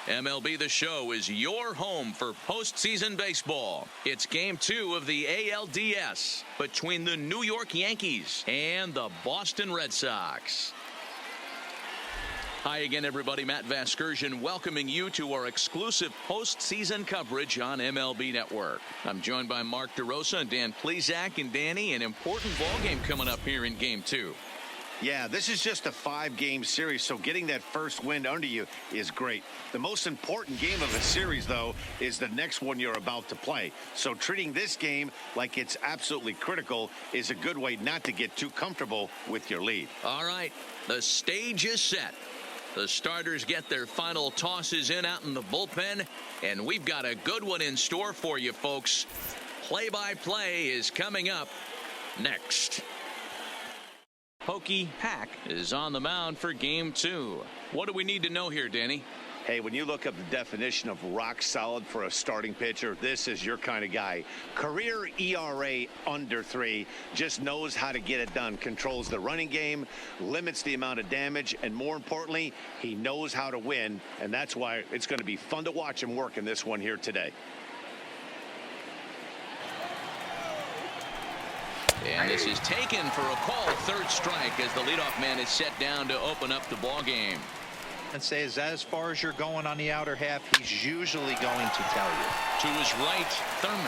MLB The Show is your home for postseason baseball. It's Game 2 of the ALDS between the New York Yankees and the Boston Red Sox. Hi again, everybody. Matt Vasgersian welcoming you to our exclusive postseason coverage on MLB Network. I'm joined by Mark DeRosa and Dan Plesac. And Danny, an important ball game coming up here in Game 2. Yeah, this is just a 5-game series, so getting that first win under you is great. The most important game of the series, though, is the next one you're about to play. So treating this game like it's absolutely critical is a good way not to get too comfortable with your lead. All right, the stage is set. The starters get their final tosses in out in the bullpen, and we've got a good one in store for you, folks. Play-by-play is coming up next. Pokey Pack is on the mound for Game 2. What do we need to know here, Danny? Hey, when you look up the definition of rock solid for a starting pitcher, this is your kind of guy. Career ERA under 3, just knows how to get it done, controls the running game, limits the amount of damage, and more importantly, he knows how to win, and that's why it's going to be fun to watch him work in this one here today. And this is taken for a call, third strike, as the leadoff man is set down to open up the ball game. And say, is that as far as you're going on the outer half? He's usually going to tell you. To his right, Thurman,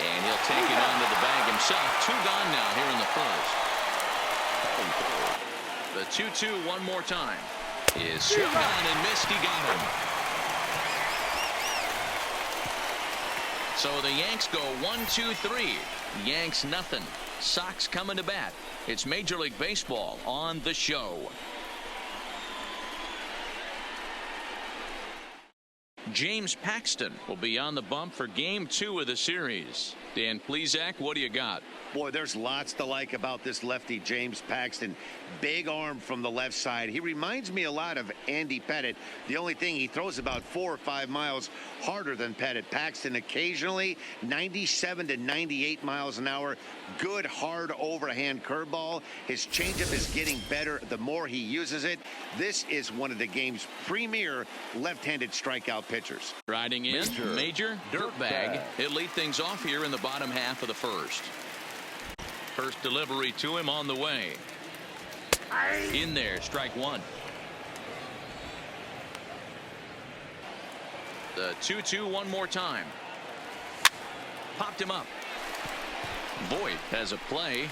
and he'll take it onto the bag himself. 2 gone now here in the first. The 2-2 one more time is swung on and missed. He got him. So the Yanks go 1-2-3. Yanks nothing. Sox coming to bat. It's Major League Baseball on the show. James Paxton will be on the bump for Game 2 of the series. Dan Plesac, what do you got? Boy, there's lots to like about this lefty, James Paxton. Big arm from the left side. He reminds me a lot of Andy Pettitte. The only thing, he throws about 4 or 5 miles harder than Pettitte. Paxton occasionally 97 to 98 miles an hour. Good, hard overhand curveball. His changeup is getting better the more he uses it. This is one of the game's premier left-handed strikeout pitchers. Riding in, Major Dirtbag. He'll lead things off here in the bottom half of the first. First delivery to him on the way. In there, strike 1. The 2-2 one more time. Popped him up. Voit has a play.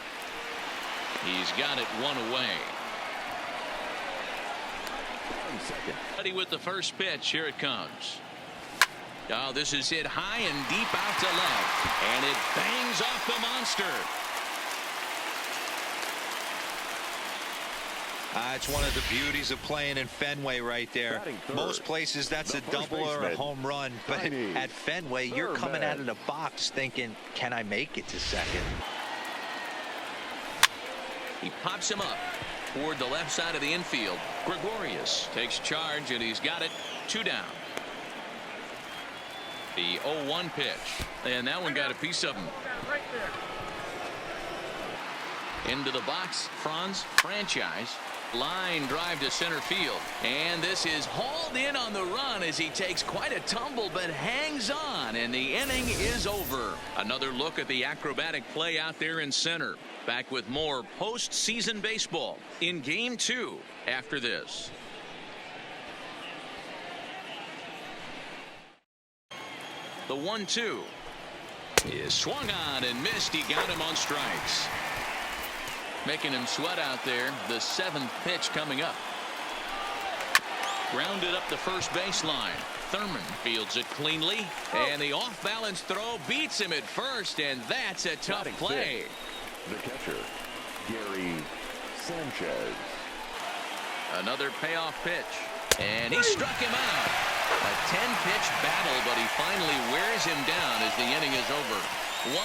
He's got it 1 away. Ready with the first pitch. Here it comes. Oh, this is hit high and deep out to left. And it bangs off the monster. It's one of the beauties of playing in Fenway right there. Most places that's a double or a home run, but at Fenway you're coming out of the box thinking, can I make it to second? He pops him up toward the left side of the infield. Gregorius takes charge and he's got it. 2 down. The 0-1 pitch, and that one got a piece of him. Into the box, Franz Franchise. Line drive to center field, and this is hauled in on the run as he takes quite a tumble but hangs on, and the inning is over. Another look at the acrobatic play out there in center. Back with more postseason baseball in Game 2 after this. The 1-2 is swung on and missed. He got him on strikes. Making him sweat out there. The 7th pitch coming up. Grounded up the first baseline. Thurman fields it cleanly. And the off-balance throw beats him at first. And that's a tough play. The catcher, Gary Sanchez. Another payoff pitch. And he struck him out. A 10-pitch battle, but he finally wears him down as the inning is over.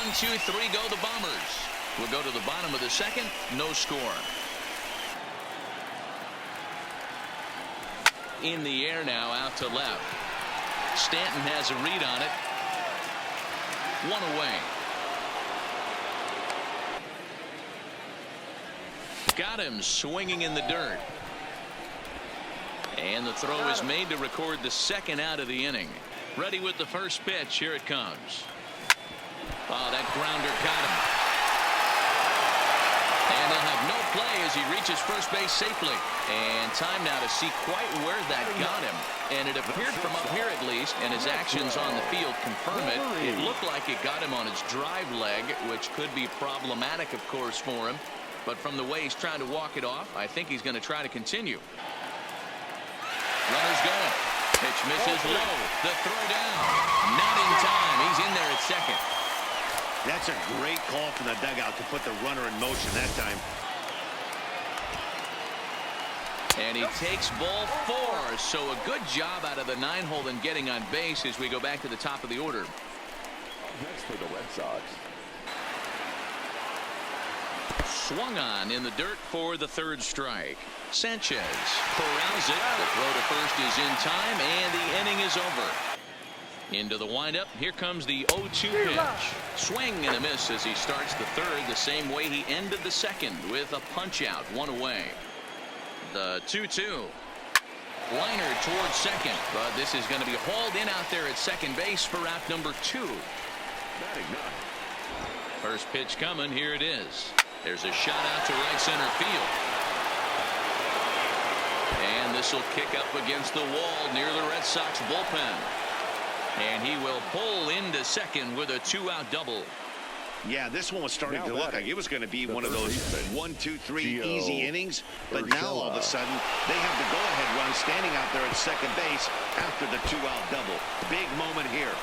1-2-3 go the Bombers. We'll go to the bottom of the second. No score. In the air now, out to left. Stanton has a read on it. 1 away. Got him swinging in the dirt. And the throw is made to record the second out of the inning. Ready with the first pitch. Here it comes. Oh, that grounder got him. And they'll have no play as he reaches first base safely. And time now to see quite where that got him. And it appeared from up here at least, and his actions on the field confirm it. It looked like it got him on his drive leg, which could be problematic, of course, for him. But from the way he's trying to walk it off, I think he's going to try to continue. Runner's going. Pitch misses low. The throw down. Not in time. He's in there at second. That's a great call from the dugout to put the runner in motion that time. And he takes ball 4. So a good job out of the 9-hole in getting on base as we go back to the top of the order. Next for the Red Sox. Swung on in the dirt for the third strike. Sanchez corrals it. The throw to first is in time, and the inning is over. Into the windup. Here comes the 0-2 pitch. Swing and a miss as he starts the third the same way he ended the second with a punch out, 1 away. The 2-2. Liner towards second, but this is going to be hauled in out there at second base for out number 2. First pitch coming. Here it is. There's a shot out to right center field. And this will kick up against the wall near the Red Sox bullpen. And he will pull into second with a 2-out double. Yeah, this one was starting to look like it was going to be one of those 1, 2, 3 easy innings. But now all of a sudden they have the go-ahead run standing out there at second base after the 2-out double. Big moment here.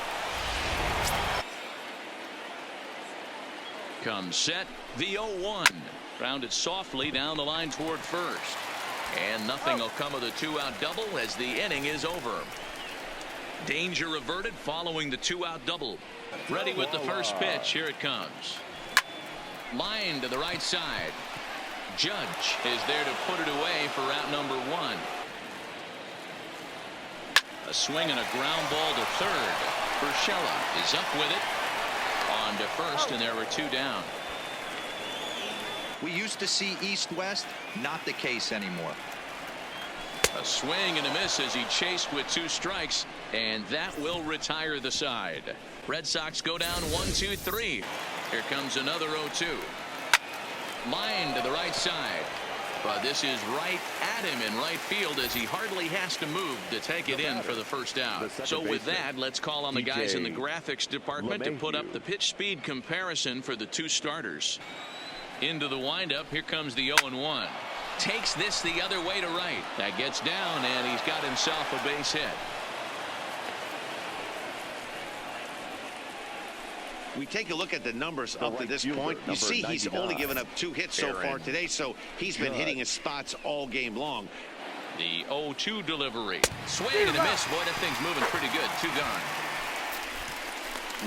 Comes set, the 0-1. Grounded softly down the line toward first. And nothing will come of the 2-out double as the inning is over. Danger averted following the 2-out double. Ready with the first pitch. Here it comes. Line to the right side. Judge is there to put it away for out number 1. A swing and a ground ball to third. Urshela is up with it. On to first, and there were 2 down. We used to see east-west, not the case anymore. A swing and a miss as he chased with 2 strikes, and that will retire the side. Red Sox go down 1, 2, 3. Here comes another 0-2. Line to the right side. But this is right at him in right field as he hardly has to move to take it in for the first out. So with that, let's call on the guys in the graphics department to put up the pitch speed comparison for the 2 starters. Into the windup. Here comes the 0-1. Takes this the other way to right. That gets down, and he's got himself a base hit. We take a look at the numbers up to this point. You see he's only given up 2 hits so far today, so he's been hitting his spots all game long. The 0-2 delivery. Swing and a miss. Boy, that thing's moving pretty good. 2 gone.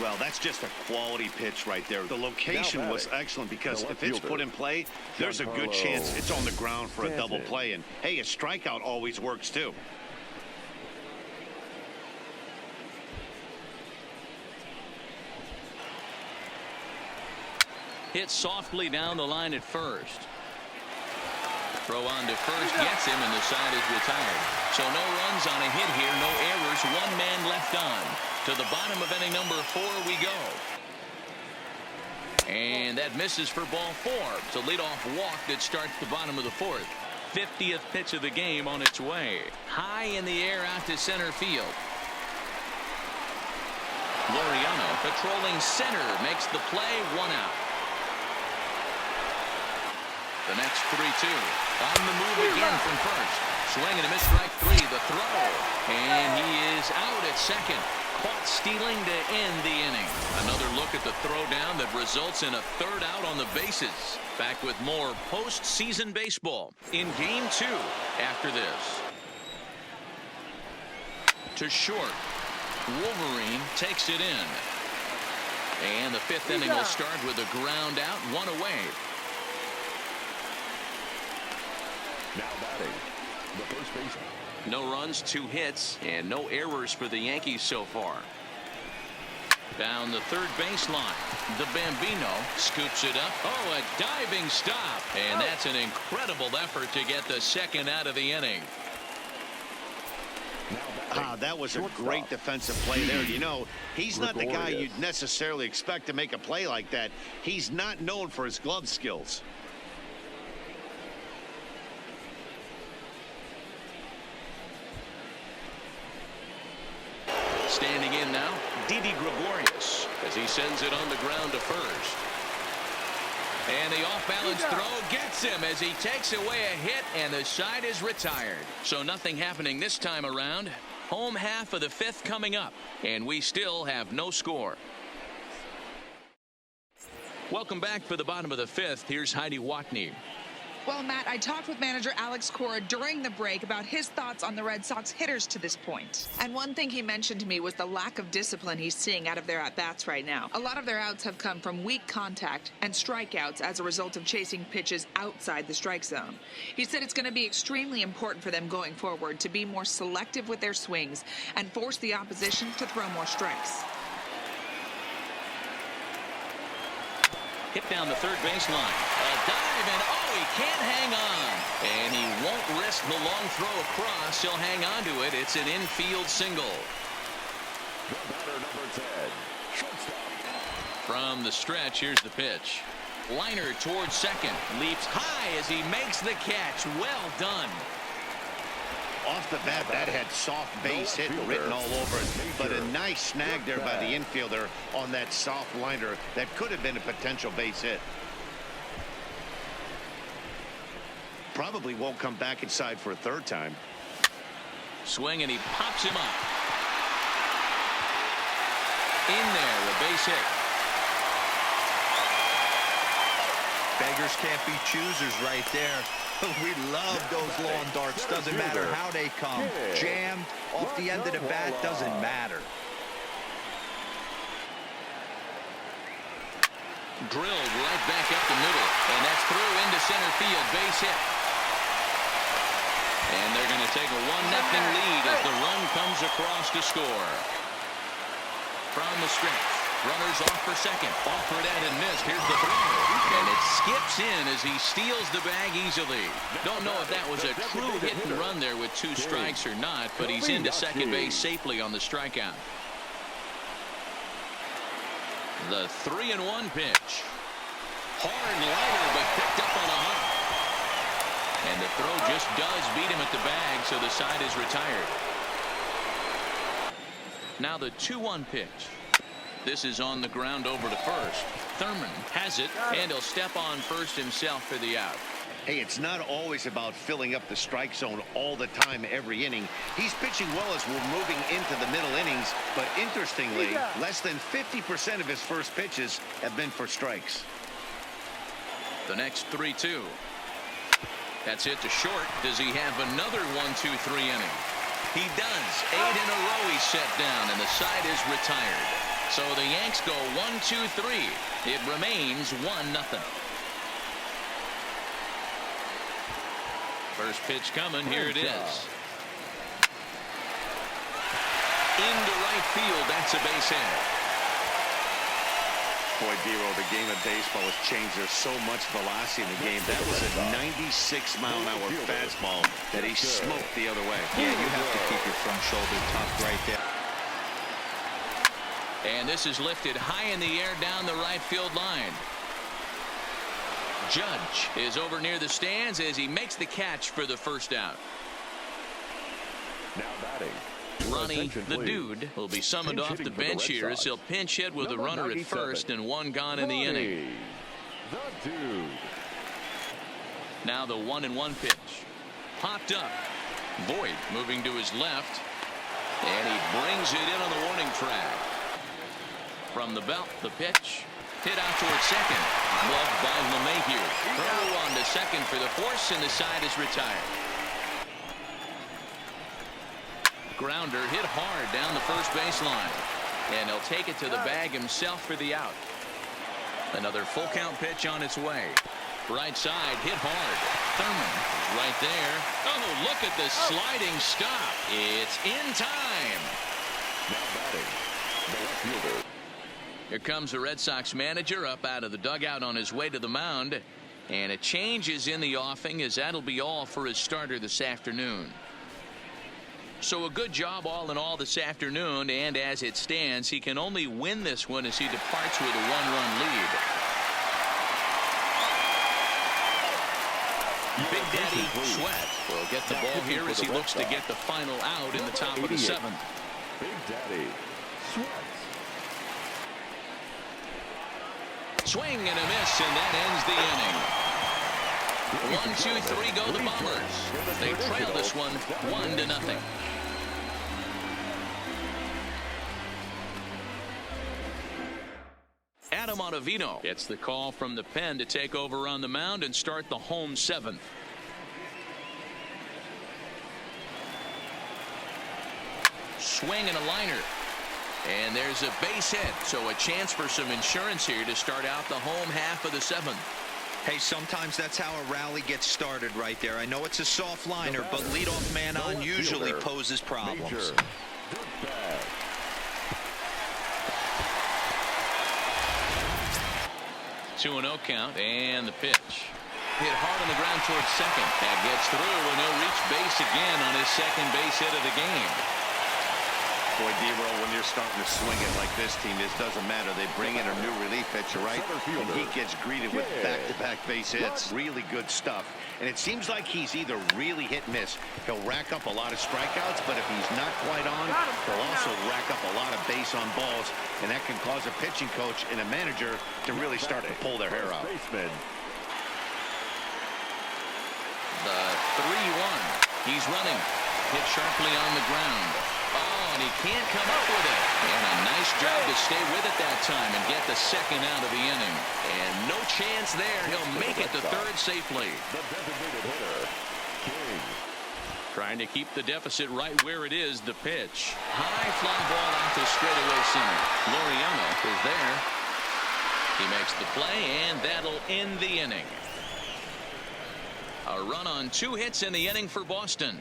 Well, that's just a quality pitch right there. The location was excellent because if it's put in play, there's a good chance it's on the ground for a double play. And, hey, a strikeout always works, too. Hit softly down the line at first. Throw on to first gets him, and the side is retired. So no runs on a hit here, no errors, 1 man left on. To the bottom of inning number 4 we go. And that misses for ball 4. It's a leadoff walk that starts the bottom of the 4th. 50th pitch of the game on its way. High in the air out to center field. Laureano patrolling center makes the play, 1 out. The next 3-2. On the move again from first. Swing and a miss, strike 3. The throw. And he is out at second. Caught stealing to end the inning. Another look at the throwdown that results in a 3rd out on the bases. Back with more postseason baseball in game 2 after this. To short. Wolverine takes it in. And the 5th inning will start with a ground out, 1 away. Now batting, the first baseman. No runs, 2 hits, and no errors for the Yankees so far. Down the third baseline. The Bambino scoops it up. Oh, a diving stop. And that's an incredible effort to get the 2nd out of the inning. That was a great defensive play there. You know, he's not the guy you'd necessarily expect to make a play like that. He's not known for his glove skills. Standing in now, Didi Gregorius as he sends it on the ground to first. And the off-balance throw gets him as he takes away a hit, and the side is retired. So nothing happening this time around. Home half of the fifth coming up, and we still have no score. Welcome back for the bottom of the fifth. Here's Heidi Watney. Well, Matt, I talked with manager Alex Cora during the break about his thoughts on the Red Sox hitters to this point. And one thing he mentioned to me was the lack of discipline he's seeing out of their at-bats right now. A lot of their outs have come from weak contact and strikeouts as a result of chasing pitches outside the strike zone. He said it's going to be extremely important for them going forward to be more selective with their swings and force the opposition to throw more strikes. Hit down the third baseline. A dive, and he can't hang on. And he won't risk the long throw across. He'll hang on to it. It's an infield single. The batter, number 10, shortstop. From the stretch, here's the pitch. Liner towards second. Leaps high as he makes the catch. Well done. Off the bat, that had soft base hit written all over it, but a nice snag there by the infielder on that soft liner that could have been a potential base hit. Probably won't come back inside for a third time. Swing, and he pops him up. In there, a base hit. Beggars can't be choosers right there. We love those lawn darts. Doesn't matter how they come. Jammed off the end of the bat, doesn't matter. Drilled right back up the middle, and that's through into center field. Base hit. And they're going to take a 1-0 lead as the run comes across to score. From the stretch, runners off for second. Offered at and missed. Here's the throw. And it skips in as he steals the bag easily. Don't know if that was a true hit and run there with 2 strikes or not, but he's into second base safely on the strikeout. The 3-1 pitch. Hard liner, but picked up on a hop. And the throw just does beat him at the bag, so the side is retired. Now the 2-1 pitch. This is on the ground over to first. Thurman has it, and he'll step on first himself for the out. Hey, it's not always about filling up the strike zone all the time every inning. He's pitching well as we're moving into the middle innings, but interestingly, less than 50% of his first pitches have been for strikes. The next 3-2. That's it to short. Does he have another 1-2-3 inning? He does. 8 in a row he's set down, and the side is retired. So the Yanks go 1-2-3. It remains 1-0. First pitch coming. Here it is. Into right field. That's a base hit. Boy, Dero, the game of baseball has changed. There's so much velocity in the game. That was a 96-mile-an-hour fastball that he smoked the other way. Yeah, you have to keep your front shoulder tucked right there. And this is lifted high in the air down the right field line. Judge is over near the stands as he makes the catch for the first out. Now batting. Ronnie, the dude, will be summoned off the bench here as he'll pinch hit with a runner at first and 1 gone in the inning. The dude. Now the 1-1 pitch. Popped up. Voit moving to his left. And he brings it in on the warning track. From the belt, the pitch. Hit out towards second. Gloved by LeMahieu. Throw on to second for the force, and the side is retired. Grounder hit hard down the first baseline. And he'll take it to the bag himself for the out. Another full count pitch on its way. Right side hit hard. Thurman right there. Oh, look at the sliding stop. It's in time. Now batting. The left fielder. Here comes the Red Sox manager up out of the dugout on his way to the mound. And a change is in the offing as that'll be all for his starter this afternoon. So a good job all in all this afternoon, and as it stands, he can only win this one as he departs with a 1-run lead. Big Daddy Sweat will get the ball here as he looks to get the final out in the top of the 7th. Big Daddy Sweat. Swing and a miss, and that ends the inning. 1, 2, 3 go the Bombers. They trail this one 1-0. Adam Ottavino gets the call from the pen to take over on the mound and start the home 7th. Swing and a liner. And there's a base hit, so a chance for some insurance here to start out the home half of the 7th. Hey, sometimes that's how a rally gets started right there. I know it's a soft liner, but leadoff man on usually poses problems. 2-0 count, and the pitch. Hit hard on the ground towards second. That gets through, and he'll reach base again on his second base hit of the game. Boy, D-Roll, when you're starting to swing it like this team, this doesn't matter. They bring in a new relief pitcher, right? And he gets greeted with back-to-back base hits. Really good stuff. And it seems like he's either really hit-miss. He'll rack up a lot of strikeouts, but if he's not quite on, he'll also rack up a lot of base on balls. And that can cause a pitching coach and a manager to really start to pull their hair out. The 3-1. He's running. Hit sharply on the ground. Oh, and he can't come up with it. And a nice job to stay with it that time and get the second out of the inning. And no chance there. He'll make it to third safely. The designated hitter, King. Trying to keep the deficit right where it is. The pitch. High fly ball out to straightaway center. Laureano is there. He makes the play, and that'll end the inning. A run on 2 hits in the inning for Boston.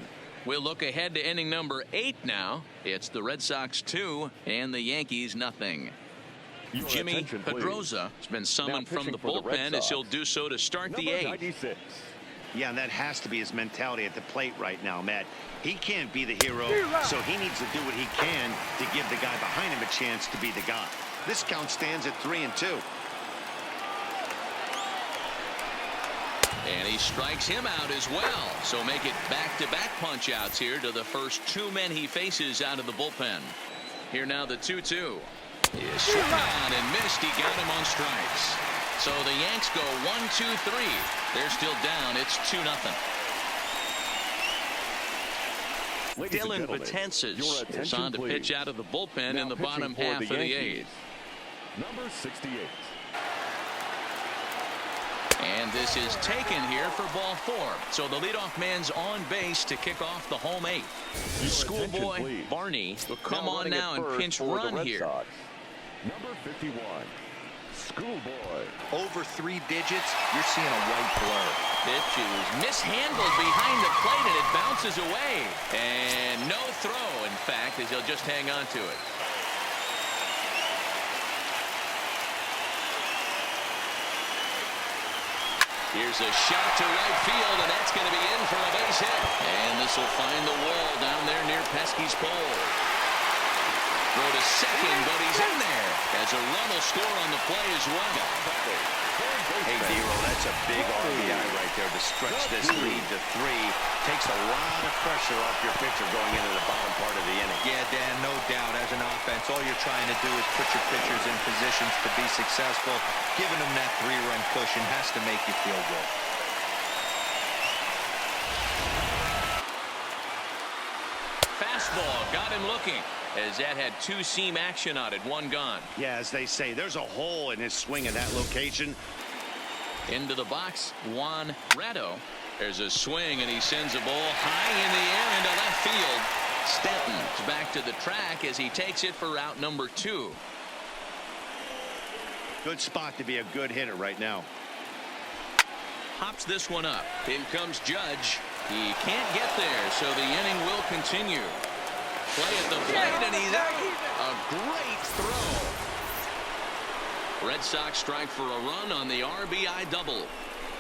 We'll look ahead to inning number 8 now. It's the Red Sox 2 and the Yankees 0. Jimmy Pedroza has been summoned from the bullpen as he'll do so to start the 8th. Yeah, and that has to be his mentality at the plate right now, Matt. He can't be the hero, so he needs to do what he can to give the guy behind him a chance to be the guy. This count stands at 3-2. And he strikes him out as well. So make it back-to-back punch-outs here to the first 2 men he faces out of the bullpen. Here now the 2-2. He is swung on and missed. He got him on strikes. So the Yanks go 1-2-3. They're still down. It's 2-0. Dylan Betances is on to pitch out of the bullpen in the bottom half of the 8th. Number 68. And this is taken here for ball 4. So the leadoff man's on base to kick off the home 8th. Schoolboy Barney will come on now and pinch run here. Number 51. Schoolboy. Over 3 digits, you're seeing a white blur. Pitch is mishandled behind the plate, and it bounces away. And no throw, in fact, as he'll just hang on to it. Here's a shot to right field, and that's going to be in for a base hit. And this will find the wall down there near Pesky's pole. Throw to second, but he's in there. As a run will score on the play as well. Hey, D-Roll, that's a big RBI right there to stretch this lead to 3. Takes a lot of pressure off your pitcher going into the bottom part of the inning. Yeah, Dan, no doubt. As an offense, all you're trying to do is put your pitchers in positions to be successful. Giving them that 3-run cushion has to make you feel good. Fastball got him looking, as that had 2-seam action on it. 1 gone. Yeah, as they say, there's a hole in his swing in that location. Into the box, Juan Ratto. There's a swing, and he sends a ball high in the air into left field. Stanton's back to the track as he takes it for out number 2. Good spot to be a good hitter right now. Hops this one up. In comes Judge. He can't get there, so the inning will continue. Play at the plate, and he's out. A great throw. Red Sox strike for a run on the RBI double.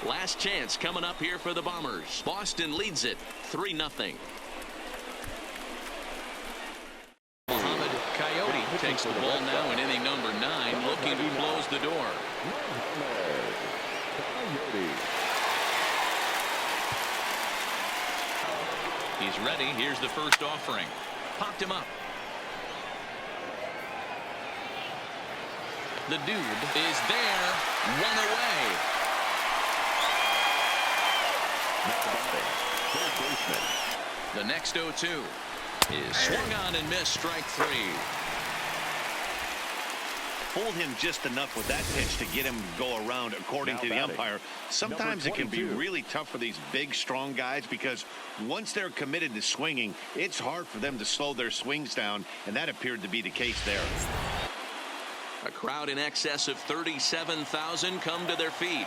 Last chance coming up here for the Bombers. Boston leads it 3-0. takes the ball now in inning number 9, looking to close the door. He's ready. Here's the first offering. Popped him up. The dude is there. One away. The next 0-2 is swung on and missed. Strike 3. Fooled him just enough with that pitch to get him to go around, according to the umpire. Sometimes it can be really tough for these big, strong guys because once they're committed to swinging, it's hard for them to slow their swings down, and that appeared to be the case there. A crowd in excess of 37,000 come to their feet.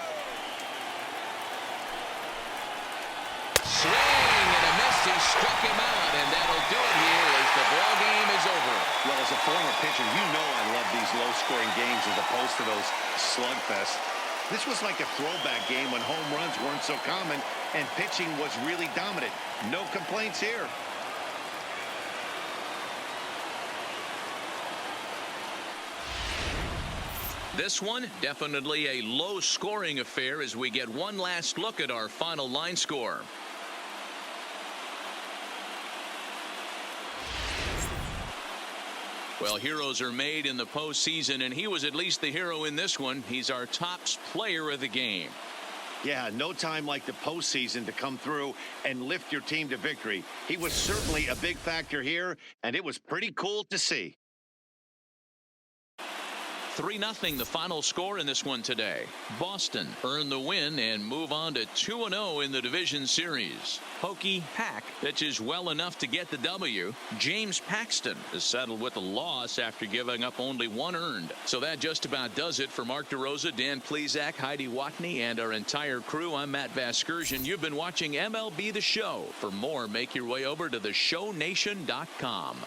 Swing and a miss. He struck him out, and that'll do it here as the ball game is over. Well, as a former pitcher, you know I love these low-scoring games as opposed to those slugfests. This was like a throwback game when home runs weren't so common and pitching was really dominant. No complaints here. This one, definitely a low-scoring affair as we get one last look at our final line score. Well, heroes are made in the postseason, and he was at least the hero in this one. He's our top player of the game. Yeah, no time like the postseason to come through and lift your team to victory. He was certainly a big factor here, and it was pretty cool to see. 3-0 the final score in this one today. Boston earn the win and move on to 2-0 in the division series. Pokey Pack pitches well enough to get the W. James Paxton is settled with a loss after giving up only 1 earned. So that just about does it for Mark DeRosa, Dan Plesac, Heidi Watney, and our entire crew. I'm Matt Vasgersian. You've been watching MLB The Show. For more, make your way over to theshownation.com.